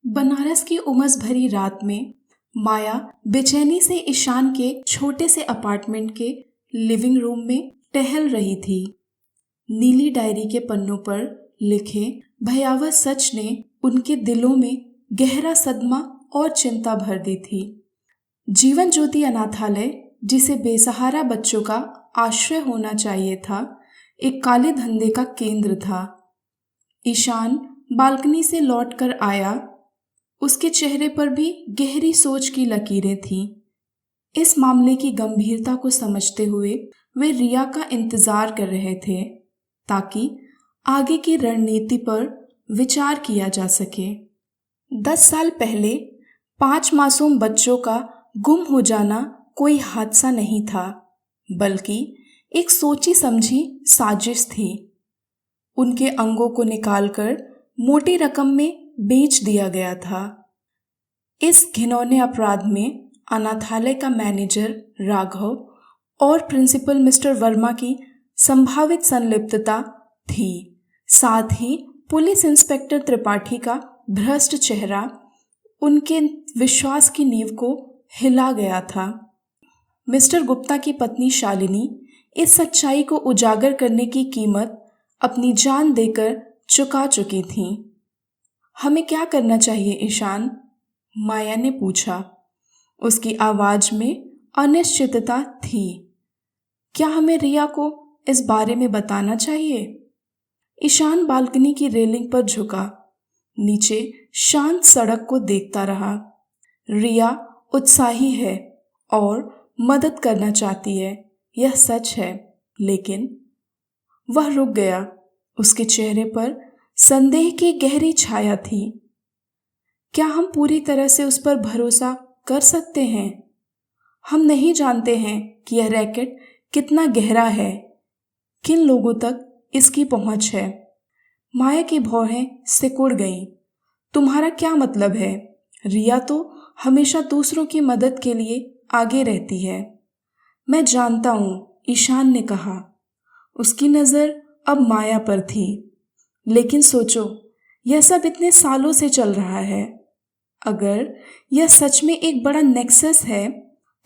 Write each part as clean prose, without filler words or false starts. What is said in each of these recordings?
बनारस की उमस भरी रात में माया बेचैनी से ईशान के छोटे से अपार्टमेंट के लिविंग रूम में टहल रही थी। नीली डायरी के पन्नों पर लिखे भयावह सच ने उनके दिलों में गहरा सदमा और चिंता भर दी थी। जीवन ज्योति अनाथालय, जिसे बेसहारा बच्चों का आश्रय होना चाहिए था, एक काले धंधे का केंद्र था। ईशान बालकनी से लौटकर आया। उसके चेहरे पर भी गहरी सोच की लकीरें थीं। इस मामले की गंभीरता को समझते हुए वे रिया का इंतजार कर रहे थे ताकि आगे की रणनीति पर विचार किया जा सके। 10 साल पहले 5 मासूम बच्चों का गुम हो जाना कोई हादसा नहीं था, बल्कि एक सोची समझी साजिश थी। उनके अंगों को निकालकर मोटी रकम में बेच दिया गया था। इस घिनौने अपराध में अनाथालय का मैनेजर राघव और प्रिंसिपल मिस्टर वर्मा की संभावित संलिप्तता थी। साथ ही पुलिस इंस्पेक्टर त्रिपाठी का भ्रष्ट चेहरा उनके विश्वास की नींव को हिला गया था। मिस्टर गुप्ता की पत्नी शालिनी इस सच्चाई को उजागर करने की कीमत अपनी जान देकर चुका चुकी थीं। हमें क्या करना चाहिए ईशान? माया ने पूछा। उसकी आवाज में अनिश्चितता थी। क्या हमें रिया को इस बारे में बताना चाहिए? ईशान बालकनी की रेलिंग पर झुका, नीचे शांत सड़क को देखता रहा। रिया उत्साही है और मदद करना चाहती है, यह सच है, लेकिन वह रुक गया। उसके चेहरे पर संदेह की गहरी छाया थी। क्या हम पूरी तरह से उस पर भरोसा कर सकते हैं? हम नहीं जानते हैं कि यह रैकेट कितना गहरा है, किन लोगों तक इसकी पहुंच है। माया की भौहें सिकुड़ गईं। तुम्हारा क्या मतलब है? रिया तो हमेशा दूसरों की मदद के लिए आगे रहती है। मैं जानता हूं, ईशान ने कहा। उसकी नज़र अब माया पर थी। लेकिन सोचो, यह सब इतने सालों से चल रहा है। अगर यह सच में एक बड़ा नेक्सस है,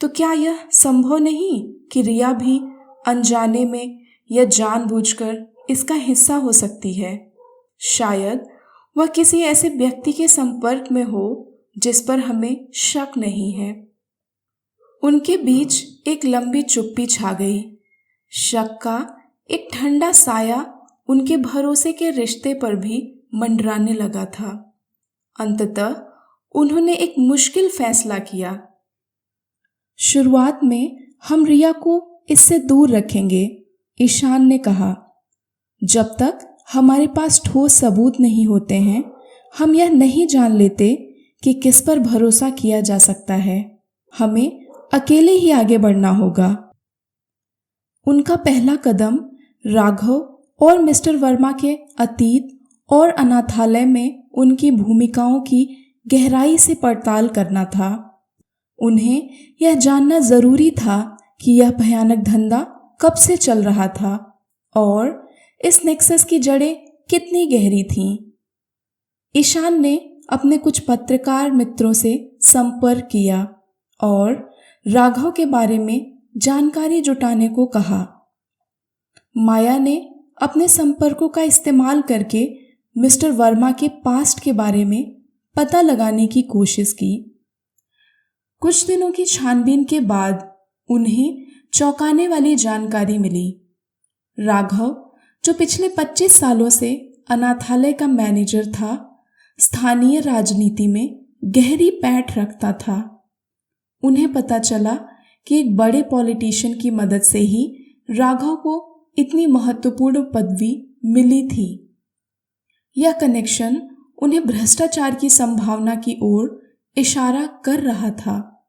तो क्या यह संभव नहीं कि रिया भी अनजाने में या जानबूझकर इसका हिस्सा हो सकती है? शायद वह किसी ऐसे व्यक्ति के संपर्क में हो जिस पर हमें शक नहीं है। उनके बीच एक लंबी चुप्पी छा गई। शक का एक ठंडा साया उनके भरोसे के रिश्ते पर भी मंडराने लगा था। अंततः उन्होंने एक मुश्किल फैसला किया। शुरुआत में हम रिया को इससे दूर रखेंगे, ईशान ने कहा। जब तक हमारे पास ठोस सबूत नहीं होते हैं, हम यह नहीं जान लेते कि किस पर भरोसा किया जा सकता है। हमें अकेले ही आगे बढ़ना होगा। उनका पहला कदम राघव और मिस्टर वर्मा के अतीत और अनाथालय में उनकी भूमिकाओं की गहराई से पड़ताल करना था। उन्हें यह जानना जरूरी था कि यह भयानक धंधा कब से चल रहा था और इस नेक्सस की जड़ें कितनी गहरी थीं। ईशान ने अपने कुछ पत्रकार मित्रों से संपर्क किया और राघव के बारे में जानकारी जुटाने को कहा। माया ने अपने संपर्कों का इस्तेमाल करके मिस्टर वर्मा के पास्ट के बारे में पता लगाने की कोशिश की। कुछ दिनों की छानबीन के बाद उन्हें चौंकाने वाली जानकारी मिली। राघव, जो पिछले 25 सालों से अनाथालय का मैनेजर था, स्थानीय राजनीति में गहरी पैठ रखता था। उन्हें पता चला कि एक बड़े पॉलिटिशियन की मदद से ही राघव को इतनी महत्वपूर्ण पदवी मिली थी। यह कनेक्शन उन्हें भ्रष्टाचार की संभावना की ओर इशारा कर रहा था।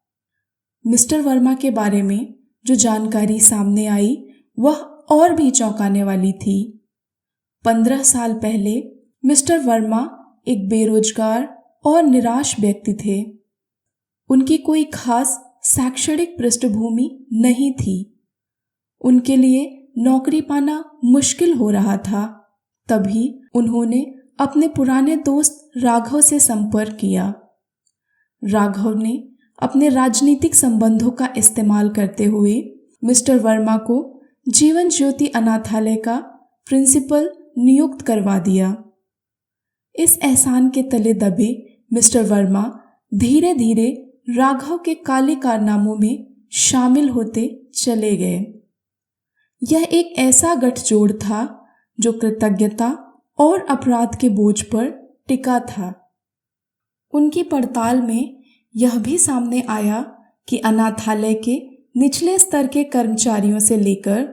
मिस्टर वर्मा के बारे में जो जानकारी सामने आई, वह और भी चौंकाने वाली थी। 15 साल पहले मिस्टर वर्मा एक बेरोजगार और निराश व्यक्ति थे। उनकी कोई खास शैक्षणिक पृष्ठभूमि नहीं थी। उनके लिए नौकरी पाना मुश्किल हो रहा था। तभी उन्होंने अपने पुराने दोस्त राघव से संपर्क किया। राघव ने अपने राजनीतिक संबंधों का इस्तेमाल करते हुए मिस्टर वर्मा को जीवन ज्योति अनाथालय का प्रिंसिपल नियुक्त करवा दिया। इस एहसान के तले दबे मिस्टर वर्मा धीरे धीरे राघव के काले कारनामों में शामिल होते चले गए। यह एक ऐसा गठजोड़ था जो कृतज्ञता और अपराध के बोझ पर टिका था। उनकी पड़ताल में यह भी सामने आया कि अनाथालय के निचले स्तर के कर्मचारियों से लेकर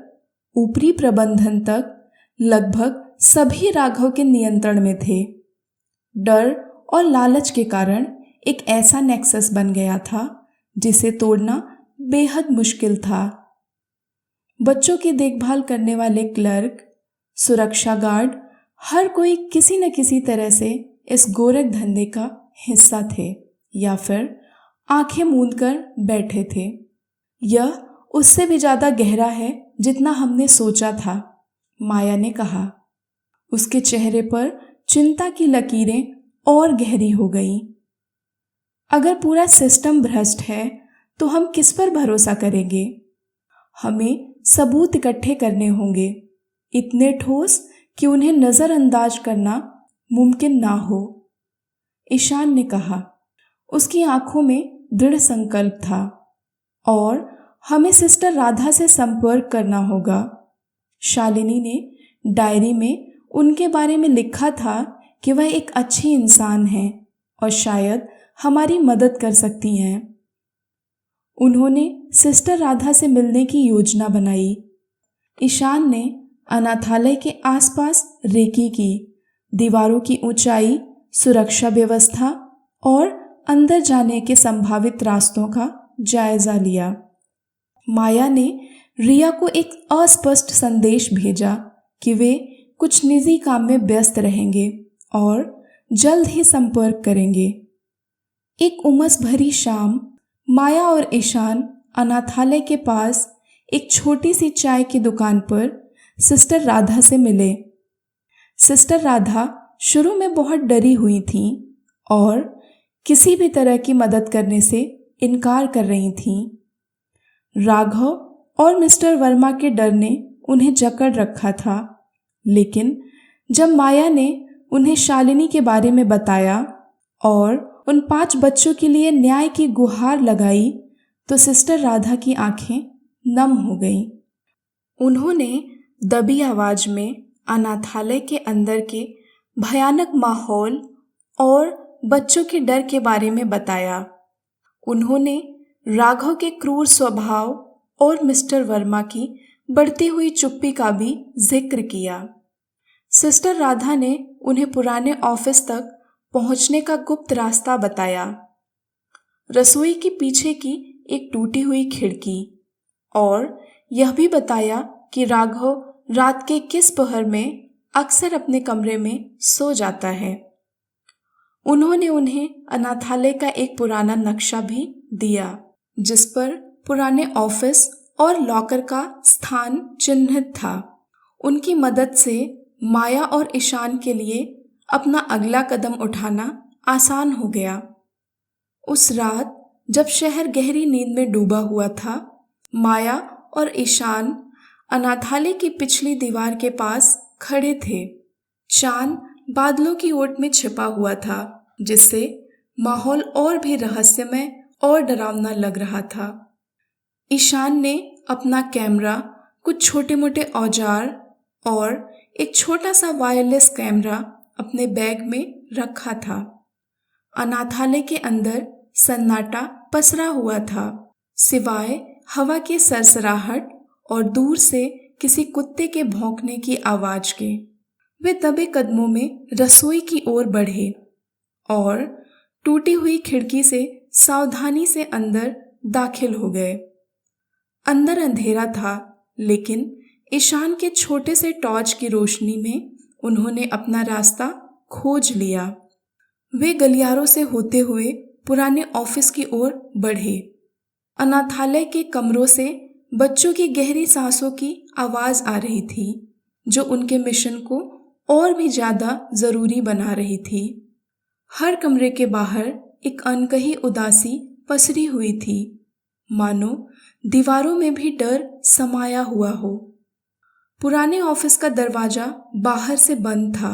ऊपरी प्रबंधन तक लगभग सभी राघव के नियंत्रण में थे। डर और लालच के कारण एक ऐसा नेक्सस बन गया था जिसे तोड़ना बेहद मुश्किल था। बच्चों की देखभाल करने वाले क्लर्क, सुरक्षा गार्ड, हर कोई किसी न किसी तरह से इस गोरख धंधे का हिस्सा थे या फिर आंखें मूंद कर बैठे थे। यह उससे भी ज़्यादा गहरा है जितना हमने सोचा था, माया ने कहा। उसके चेहरे पर चिंता की लकीरें और गहरी हो गईं। अगर पूरा सिस्टम भ्रष्ट है तो हम किस पर भरोसा करेंगे? हमें सबूत इकट्ठे करने होंगे, इतने ठोस कि उन्हें नज़रअंदाज करना मुमकिन ना हो, ईशान ने कहा। उसकी आंखों में दृढ़ संकल्प था। और हमें सिस्टर राधा से संपर्क करना होगा। शालिनी ने डायरी में उनके बारे में लिखा था कि वह एक अच्छी इंसान है और शायद हमारी मदद कर सकती हैं। उन्होंने सिस्टर राधा से मिलने की योजना बनाई। ईशान ने अनाथालय के आसपास रेकी की, दीवारों की ऊंचाई, सुरक्षा व्यवस्था और अंदर जाने के संभावित रास्तों का जायजा लिया। माया ने रिया को एक अस्पष्ट संदेश भेजा कि वे कुछ निजी काम में व्यस्त रहेंगे और जल्द ही संपर्क करेंगे। एक उमस भरी शाम माया और ईशान अनाथालय के पास एक छोटी सी चाय की दुकान पर सिस्टर राधा से मिले। सिस्टर राधा शुरू में बहुत डरी हुई थीं और किसी भी तरह की मदद करने से इनकार कर रही थीं। राघव और मिस्टर वर्मा के डर ने उन्हें जकड़ रखा था, लेकिन जब माया ने उन्हें शालिनी के बारे में बताया और उन 5 बच्चों के लिए न्याय की गुहार लगाई तो सिस्टर राधा की आंखें नम हो गईं। उन्होंने दबी आवाज में अनाथालय के अंदर के भयानक माहौल और बच्चों के डर के बारे में बताया। उन्होंने राघव के क्रूर स्वभाव और मिस्टर वर्मा की बढ़ती हुई चुप्पी का भी जिक्र किया। सिस्टर राधा ने उन्हें पुराने ऑफिस तक पहुंचने का गुप्त रास्ता बताया, रसोई के पीछे की एक टूटी हुई खिड़की, और यह भी बताया कि राघव रात के किस पहर में अक्सर अपने कमरे में सो जाता है। उन्होंने उन्हें अनाथालय का एक पुराना नक्शा भी दिया जिस पर पुराने ऑफिस और लॉकर का स्थान चिन्हित था। उनकी मदद से माया और ईशान के लिए अपना अगला कदम उठाना आसान हो गया। उस रात जब शहर गहरी नींद में डूबा हुआ था, माया और ईशान अनाथालय की पिछली दीवार के पास खड़े थे। चांद बादलों की ओट में छिपा हुआ था, जिससे माहौल और भी रहस्यमय और डरावना लग रहा था। ईशान ने अपना कैमरा, कुछ छोटे मोटे औजार और एक छोटा सा वायरलेस कैमरा अपने बैग में रखा था। अनाथालय के अंदर सन्नाटा पसरा हुआ था, सिवाय हवा की सरसराहट और दूर से किसी कुत्ते के भौंकने की आवाज के। वे दबे कदमों में रसोई की ओर बढ़े और टूटी हुई खिड़की से सावधानी से अंदर दाखिल हो गए। अंदर अंधेरा था, लेकिन ईशान के छोटे से टॉर्च की रोशनी में उन्होंने अपना रास्ता खोज लिया। वे गलियारों से होते हुए पुराने ऑफिस की ओर बढ़े। अनाथालय के कमरों से बच्चों की गहरी सांसों की आवाज आ रही थी, जो उनके मिशन को और भी ज्यादा जरूरी बना रही थी। हर कमरे के बाहर एक अनकही उदासी पसरी हुई थी, मानो दीवारों में भी डर समाया हुआ हो। पुराने ऑफिस का दरवाजा बाहर से बंद था।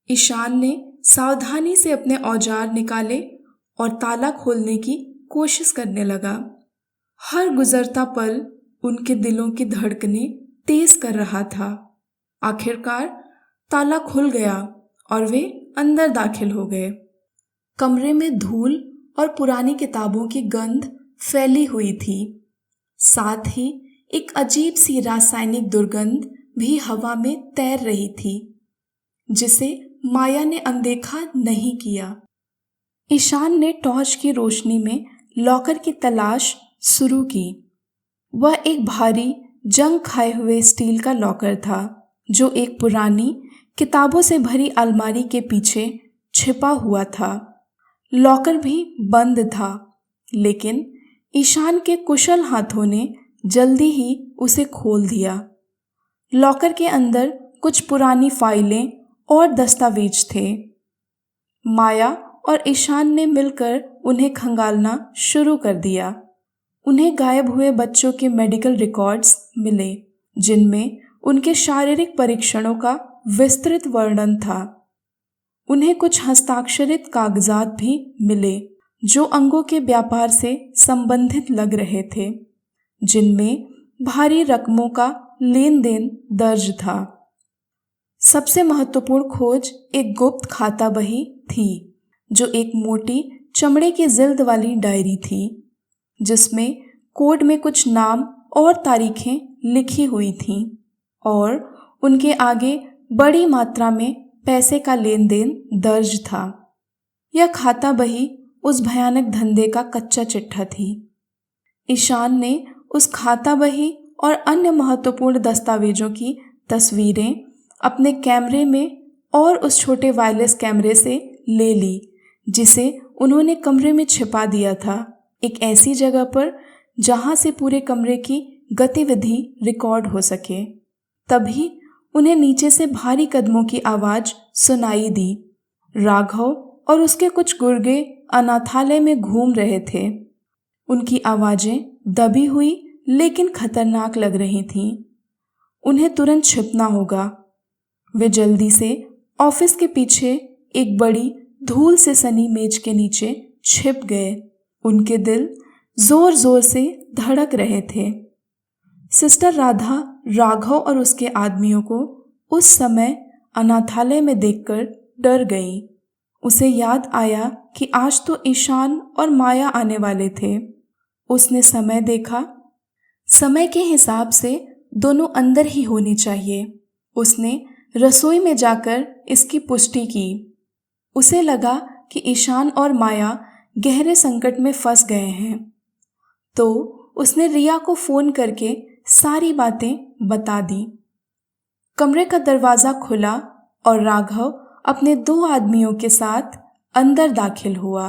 ईशान ने सावधानी से अपने औजार निकाले और ताला खोलने की कोशिश करने लगा। हर गुजरता पल उनके दिलों की धड़कनें तेज कर रहा था। आखिरकार ताला खुल गया और वे अंदर दाखिल हो गए। कमरे में धूल और पुरानी किताबों की गंध फैली हुई थी। साथ ही एक अजीब सी रासायनिक दुर्गंध भी हवा में तैर रही थी, जिसे माया ने अनदेखा नहीं किया। ईशान ने टॉर्च की रोशनी में लॉकर की तलाश शुरू की। वह एक भारी जंग खाए हुए स्टील का लॉकर था, जो एक पुरानी किताबों से भरी अलमारी के पीछे छिपा हुआ था। लॉकर भी बंद था, लेकिन ईशान के कुशल हाथों ने जल्दी ही उसे खोल दिया। लॉकर के अंदर कुछ पुरानी फाइलें और दस्तावेज थे। माया और ईशान ने मिलकर उन्हें खंगालना शुरू कर दिया। उन्हें गायब हुए बच्चों के मेडिकल रिकॉर्ड्स मिले, जिनमें उनके शारीरिक परीक्षणों का विस्तृत वर्णन था। उन्हें कुछ हस्ताक्षरित कागजात भी मिले, जो अंगों के व्यापार से संबंधित लग रहे थे, जिनमें भारी रकमों का लेन देन दर्ज था। सबसे महत्वपूर्ण खोज एक गुप्त खाता बही थी, जो एक मोटी चमड़े की जिल्द वाली डायरी थी, जिसमें कोड में कुछ नाम और तारीखें लिखी हुई थीं और उनके आगे बड़ी मात्रा में पैसे का लेन देन दर्ज था। यह खाता बही उस भयानक धंधे का कच्चा चिट्ठा थी। ईशान ने उस खाता बही और अन्य महत्वपूर्ण दस्तावेजों की तस्वीरें अपने कैमरे में और उस छोटे वायरलेस कैमरे से ले ली, जिसे उन्होंने कमरे में छिपा दिया था, एक ऐसी जगह पर जहां से पूरे कमरे की गतिविधि रिकॉर्ड हो सके। तभी उन्हें नीचे से भारी कदमों की आवाज सुनाई दी। राघव और उसके कुछ गुर्गे अनाथालय में घूम रहे थे। उनकी आवाजें दबी हुई लेकिन खतरनाक लग रही थीं। उन्हें तुरंत छिपना होगा। वे जल्दी से ऑफिस के पीछे एक बड़ी धूल से सनी मेज के नीचे छिप गए। उनके दिल जोर जोर से धड़क रहे थे। सिस्टर राधा राघव और उसके आदमियों को उस समय अनाथालय में देखकर डर गई। उसे याद आया कि आज तो ईशान और माया आने वाले थे। उसने समय देखा। समय के हिसाब से दोनों अंदर ही होने चाहिए। उसने रसोई में जाकर इसकी पुष्टि की। उसे लगा कि ईशान और माया गहरे संकट में फंस गए हैं, तो उसने रिया को फोन करके सारी बातें बता दी। कमरे का दरवाजा खुला और राघव अपने 2 आदमियों के साथ अंदर दाखिल हुआ।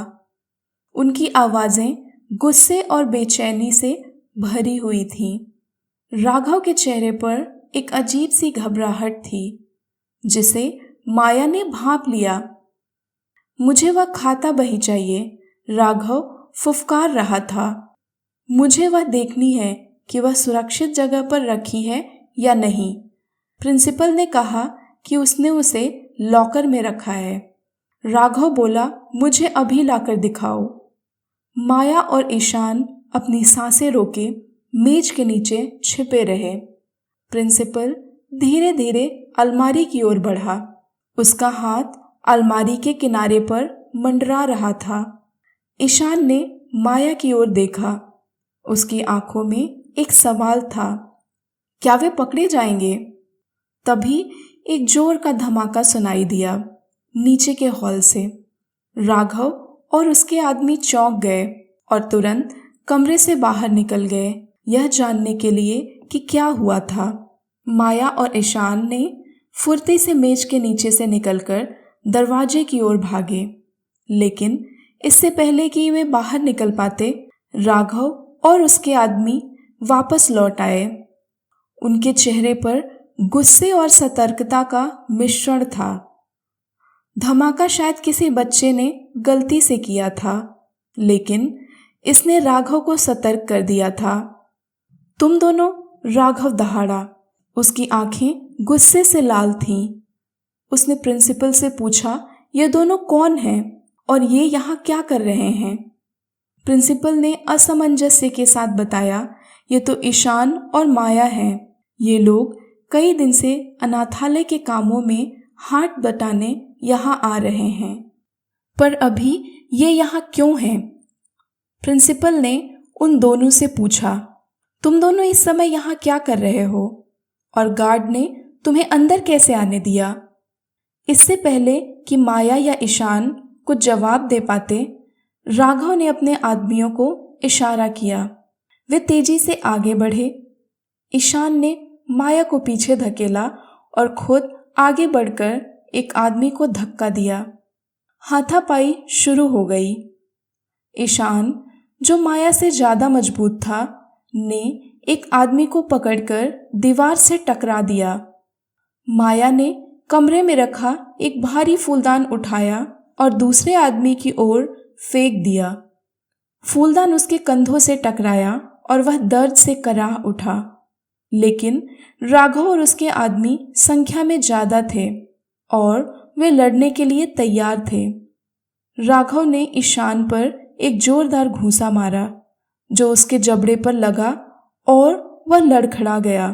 उनकी आवाजें गुस्से और बेचैनी से भरी हुई थीं। राघव के चेहरे पर एक अजीब सी घबराहट थी, जिसे माया ने भांप लिया। मुझे वह खाता बही चाहिए, राघव फुफकार रहा था। मुझे वह देखनी है कि वह सुरक्षित जगह पर रखी है या नहीं। प्रिंसिपल ने कहा कि उसने उसे लॉकर में रखा है। राघव बोला, मुझे अभी लाकर दिखाओ। माया और ईशान अपनी सांसें रोके मेज के नीचे छिपे रहे। प्रिंसिपल धीरे धीरे अलमारी की ओर बढ़ा। उसका हाथ अलमारी के किनारे पर मंडरा रहा था। ईशान ने माया की ओर देखा। उसकी आंखों में एक सवाल था, क्या वे पकड़े जाएंगे? तभी एक जोर का धमाका सुनाई दिया नीचे के हॉल से। राघव और उसके आदमी चौंक गए और तुरंत कमरे से बाहर निकल गए, यह जानने के लिए कि क्या हुआ था। माया और ईशान ने फुर्ती से मेज के नीचे से निकलकर दरवाजे की ओर भागे, लेकिन इससे पहले कि वे बाहर निकल पाते, राघव और उसके आदमी वापस लौट आए। उनके चेहरे पर गुस्से और सतर्कता का मिश्रण था। धमाका शायद किसी बच्चे ने गलती से किया था, लेकिन इसने राघव को सतर्क कर दिया था। तुम दोनों? राघव दहाड़ा। उसकी आंखें गुस्से से लाल थीं। उसने प्रिंसिपल से पूछा, ये दोनों कौन हैं और ये यहाँ क्या कर रहे हैं? प्रिंसिपल ने असमंजस्य के साथ बताया, ये तो ईशान और माया हैं। ये लोग कई दिन से अनाथालय के कामों में हाथ बटाने यहाँ आ रहे हैं। पर अभी ये यहाँ क्यों हैं? प्रिंसिपल ने उन दोनों से पूछा, तुम दोनों इस समय यहाँ क्या कर रहे हो और गार्ड ने तुम्हें अंदर कैसे आने दिया? इससे पहले कि माया या ईशान कुछ जवाब दे पाते, राघव ने अपने आदमियों को इशारा किया। वे तेजी से आगे बढ़े। ईशान ने माया को पीछे धकेला और खुद आगे बढ़कर एक आदमी को धक्का दिया। हाथापाई शुरू हो गई। ईशान, जो माया से ज्यादा मजबूत था, ने एक आदमी को पकड़कर दीवार से टकरा दिया। माया ने कमरे में रखा एक भारी फूलदान उठाया और दूसरे आदमी की ओर फेंक दिया। फूलदान उसके कंधों से टकराया और वह दर्द से कराह उठा। लेकिन राघव और उसके आदमी संख्या में ज्यादा थे और वे लड़ने के लिए तैयार थे। राघव ने ईशान पर एक जोरदार घूंसा मारा जो उसके जबड़े पर लगा और वह लड़खड़ा गया।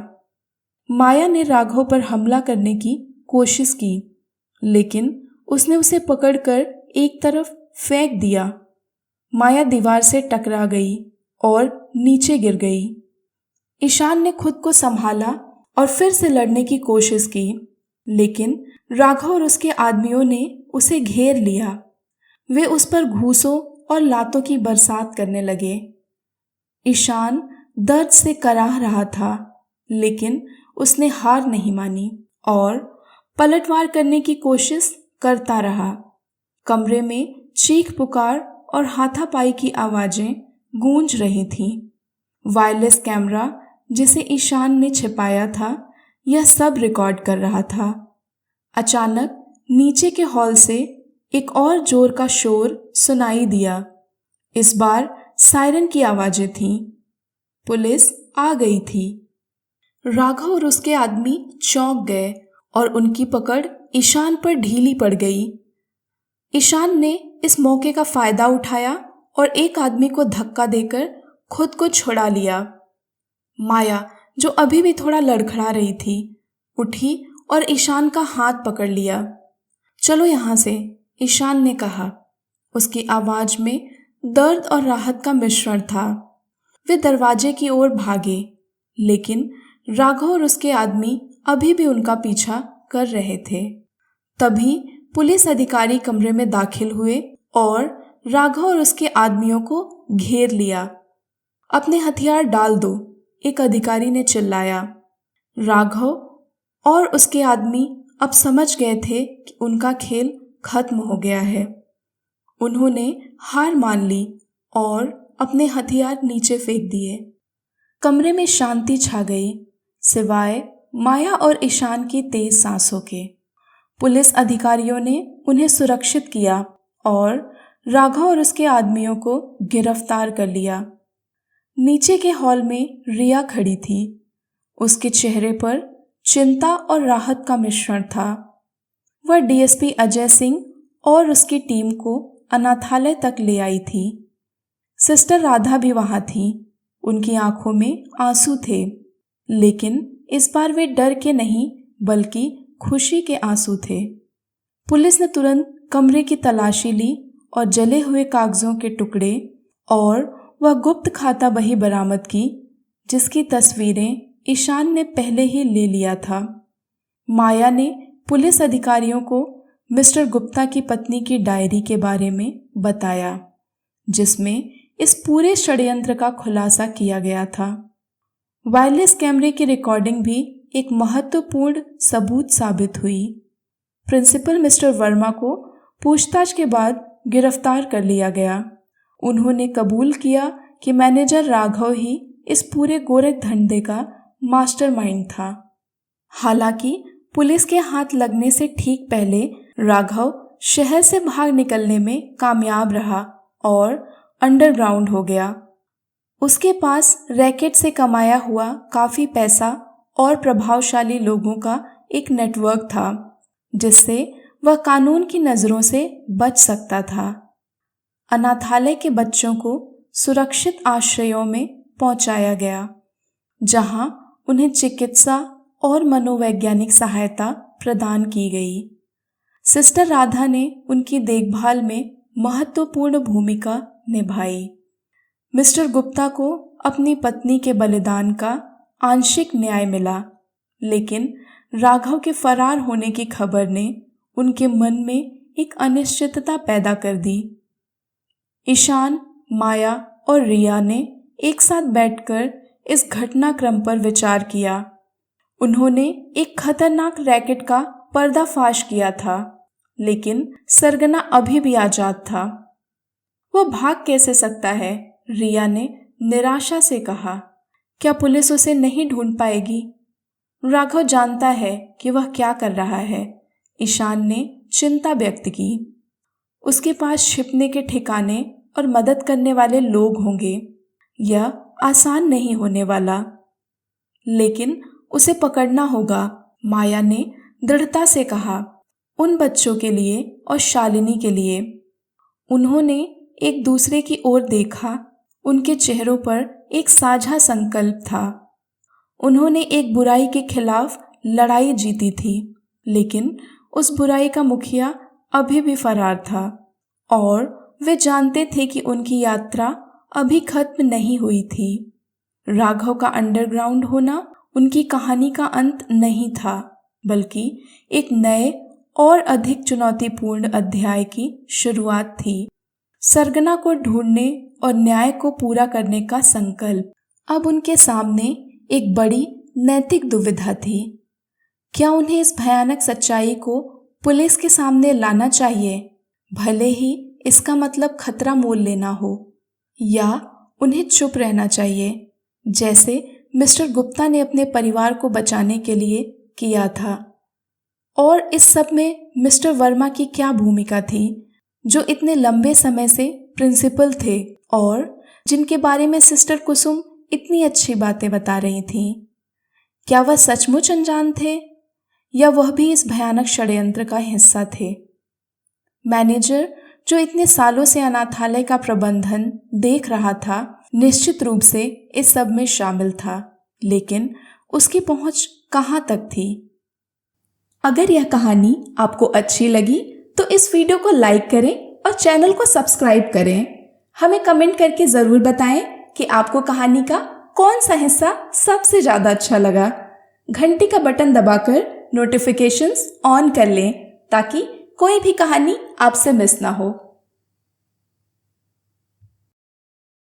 माया ने राघव पर हमला करने की कोशिश की, लेकिन उसने उसे पकड़कर एक तरफ फेंक दिया। माया दीवार से टकरा गई और नीचे गिर गई। ईशान ने खुद को संभाला और फिर से लड़ने की कोशिश की, लेकिन राघव और उसके आदमियों ने उसे घेर लिया। वे उस पर घूंसों और लातों की बरसात करने लगे। ईशान दर्द से कराह रहा था, लेकिन उसने हार नहीं मानी और पलटवार करने की कोशिश करता रहा। कमरे में चीख पुकार और हाथापाई की आवाजें गूंज रही थीं। वायरलेस कैमरा जिसे ईशान ने छिपाया था, यह सब रिकॉर्ड कर रहा था। अचानक नीचे के हॉल से एक और जोर का शोर सुनाई दिया। इस बार सायरन की आवाजें थीं। पुलिस आ गई थी। राघव और उसके आदमी चौंक गए और उनकी पकड़ ईशान पर ढीली पड़ गई। ईशान ने इस मौके का फायदा उठाया और एक आदमी को धक्का देकर खुद को छुड़ा लिया। माया, जो अभी भी थोड़ा लड़खड़ा रही थी, उठी और ईशान का हाथ पकड़ लिया। चलो यहाँ से, ईशान ने कहा। उसकी आवाज में दर्द और राहत का मिश्रण था। वे दरवाजे की ओर भागे, लेकिन राघव और उसके आदमी अभी भी उनका पीछा कर रहे थे। तभी पुलिस अधिकारी कमरे में दाखिल हुए और राघव और उसके आदमियों को घेर लिया। अपने हथियार डाल दो, एक अधिकारी ने चिल्लाया। राघव और उसके आदमी अब समझ गए थे कि उनका खेल खत्म हो गया है। उन्होंने हार मान ली और अपने हथियार नीचे फेंक दिए। कमरे में शांति छा गई, सिवाय माया और ईशान की तेज सांसों के। पुलिस अधिकारियों ने उन्हें सुरक्षित किया और राघव और उसके आदमियों को गिरफ्तार कर लिया। नीचे के हॉल में रिया खड़ी थी। उसके चेहरे पर चिंता और राहत का मिश्रण था। वह डीएसपी अजय सिंह और उसकी टीम को अनाथालय तक ले आई थी। सिस्टर राधा भी वहां थी। उनकी आंखों में आंसू थे, लेकिन इस बार वे डर के नहीं बल्कि खुशी के आंसू थे। पुलिस ने तुरंत कमरे की तलाशी ली और जले हुए कागजों के टुकड़े और वह गुप्त खाता बही बरामद की जिसकी तस्वीरें ईशान ने पहले ही ले लिया था। माया ने पुलिस अधिकारियों को मिस्टर गुप्ता की पत्नी की डायरी के बारे में बताया, जिसमें इस पूरे षड्यंत्र का खुलासा किया गया था। वायरलेस कैमरे की रिकॉर्डिंग भी एक महत्वपूर्ण सबूत साबित हुई। प्रिंसिपल मिस्टर वर्मा को पूछताछ के बाद गिरफ्तार कर लिया गया। उन्होंने कबूल किया कि मैनेजर राघव ही इस पूरे गोरख धंधे का मास्टरमाइंड था। हालांकि पुलिस के हाथ लगने से ठीक पहले राघव शहर से भाग निकलने में कामयाब रहा और अंडरग्राउंड हो गया। उसके पास रैकेट से कमाया हुआ काफ़ी पैसा और प्रभावशाली लोगों का एक नेटवर्क था, जिससे वह कानून की नज़रों से बच सकता था। अनाथालय के बच्चों को सुरक्षित आश्रयों में पहुंचाया गया, जहां उन्हें चिकित्सा और मनोवैज्ञानिक सहायता प्रदान की गई। सिस्टर राधा ने उनकी देखभाल में महत्वपूर्ण भूमिका निभाई। मिस्टर गुप्ता को अपनी पत्नी के बलिदान का आंशिक न्याय मिला, लेकिन राघव के फरार होने की खबर ने उनके मन में एक अनिश्चितता पैदा कर दी। ईशान, माया और रिया ने एक साथ बैठकर इस घटनाक्रम पर विचार किया। उन्होंने एक खतरनाक रैकेट का पर्दाफाश किया था, लेकिन सरगना अभी भी आजाद था। वह भाग कैसे सकता है? रिया ने निराशा से कहा। क्या पुलिस उसे नहीं ढूंढ पाएगी? राघव जानता है कि वह क्या कर रहा है, ईशान ने चिंता व्यक्त की। उसके पास छिपने के ठिकाने और मदद करने वाले लोग होंगे। यह आसान नहीं होने वाला, लेकिन उसे पकड़ना होगा, माया ने दृढ़ता से कहा। उन बच्चों के लिए और शालिनी के लिए। उन्होंने एक दूसरे की ओर देखा। उनके चेहरों पर एक साझा संकल्प था। उन्होंने एक बुराई के खिलाफ लड़ाई जीती थी, लेकिन उस बुराई का मुखिया अभी भी फरार था और वे जानते थे कि उनकी यात्रा अभी खत्म नहीं हुई थी। राघव का अंडरग्राउंड होना उनकी कहानी का अंत नहीं था, बल्कि एक नए और अधिक चुनौतीपूर्ण अध्याय की शुरुआत थी। सरगना को ढूंढने और न्याय को पूरा करने का संकल्प। अब उनके सामने एक बड़ी नैतिक दुविधा थी। क्या उन्हें इस भयानक सच्चाई को पुलिस के सामने लाना चाहिए, भले ही इसका मतलब खतरा मोल लेना हो, या उन्हें चुप रहना चाहिए, जैसे मिस्टर गुप्ता ने अपने परिवार को बचाने के लिए किया था? और इस सब में मिस्टर वर्मा की क्या भूमिका थी, जो इतने लंबे समय से प्रिंसिपल थे और जिनके बारे में सिस्टर कुसुम इतनी अच्छी बातें बता रही थीं? क्या वह सचमुच अनजान थे, या वह भी इस भयानक षड्यंत्र का हिस्सा थे? मैनेजर, जो इतने सालों से अनाथालय का प्रबंधन देख रहा था, निश्चित रूप से इस सब में शामिल था, लेकिन उसकी पहुंच कहां तक थी? अगर यह कहानी आपको अच्छी लगी तो इस वीडियो को लाइक करें और चैनल को सब्सक्राइब करें। हमें कमेंट करके ज़रूर बताएं कि आपको कहानी का कौन सा हिस्सा सबसे ज़्यादा अच्छा लगा। घंटी का बटन दबाकर नोटिफिकेशंस ऑन कर लें ताकि कोई भी कहानी आपसे मिस ना हो।